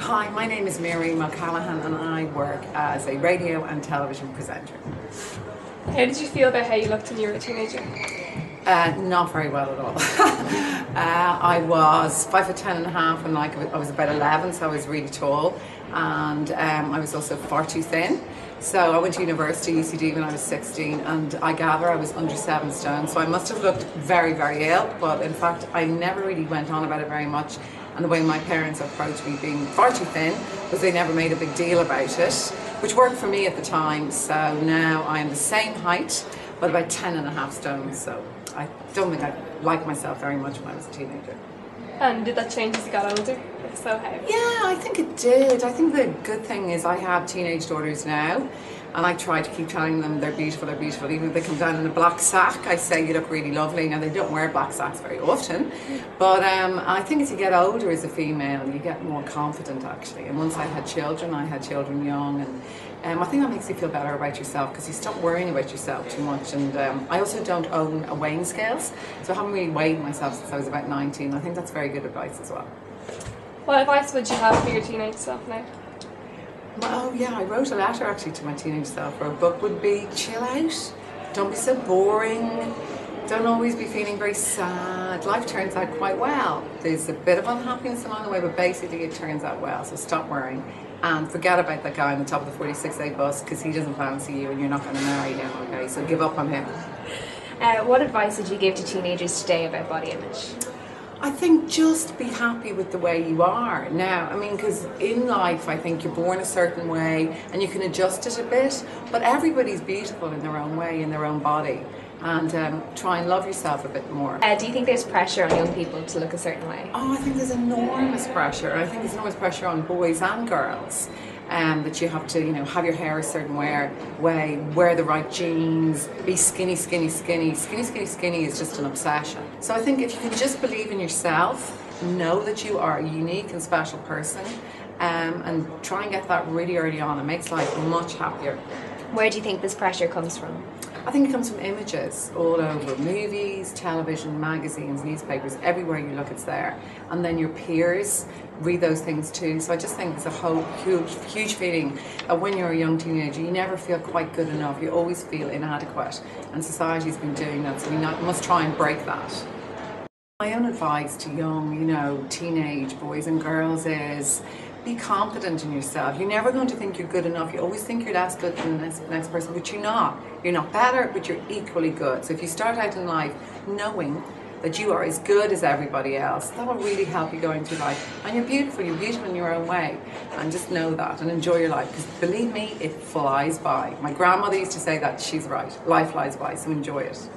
Hi, my name is Miriam O Callaghan and I work as a radio and television presenter. How did you feel about how you looked when you were a teenager? Not very well at all. I was 5'10.5" and I was about 11, so I was really tall, and I was also far too thin. So I went to university, UCD, when I was 16, and I gather I was under 7 stone, so I must have looked very, very ill, but in fact I never really went on about it very much. And the way my parents approached me being far too thin was they never made a big deal about it, which worked for me at the time. So now I am the same height, but about 10.5 stone, so I don't think I liked myself very much when I was a teenager. And did that change as you got older? If so, how? Yeah, I think it did. I think the good thing is I have teenage daughters now, and I try to keep telling them they're beautiful, they're beautiful. Even if they come down in a black sack, I say you look really lovely. Now, they don't wear black sacks very often, but I think as you get older as a female, you get more confident actually. And once I had children young, and I think that makes you feel better about yourself because you stop worrying about yourself too much. And I also don't own a weighing scales, so I haven't really weighed myself since I was about 19. I think that's very good advice as well. What advice would you have for your teenage self now? Oh yeah, I wrote a letter actually to my teenage self. Our book would be chill out, don't be so boring, don't always be feeling very sad. Life turns out quite well. There's a bit of unhappiness along the way, but basically it turns out well, so stop worrying. And forget about that guy on the top of the 46A bus because he doesn't fancy you and you're not going to marry him, okay? So give up on him. What advice would you give to teenagers today about body image? I think just be happy with the way you are now. I mean, because in life I think you're born a certain way and you can adjust it a bit, but everybody's beautiful in their own way, in their own body, and try and love yourself a bit more. Do you think there's pressure on young people to look a certain way? Oh, I think there's enormous pressure. I think there's enormous pressure on boys and girls. That you have to, have your hair a certain way, wear the right jeans, be skinny. Skinny is just an obsession. So I think if you can just believe in yourself, know that you are a unique and special person, and try and get that really early on, it makes life much happier. Where do you think this pressure comes from? I think it comes from images all over, movies, television, magazines, newspapers, everywhere you look it's there. And then your peers read those things too. So I just think it's a whole huge feeling that when you're a young teenager, you never feel quite good enough. You always feel inadequate. And society's been doing that, so we must try and break that. My own advice to young, teenage boys and girls is be confident in yourself. You're never going to think you're good enough. You always think you're less good than the next person, but you're not. You're not better, but you're equally good. So if you start out in life knowing that you are as good as everybody else, that will really help you going through life. And you're beautiful in your own way. And just know that and enjoy your life, because believe me, it flies by. My grandmother used to say that, she's right. Life flies by, so enjoy it.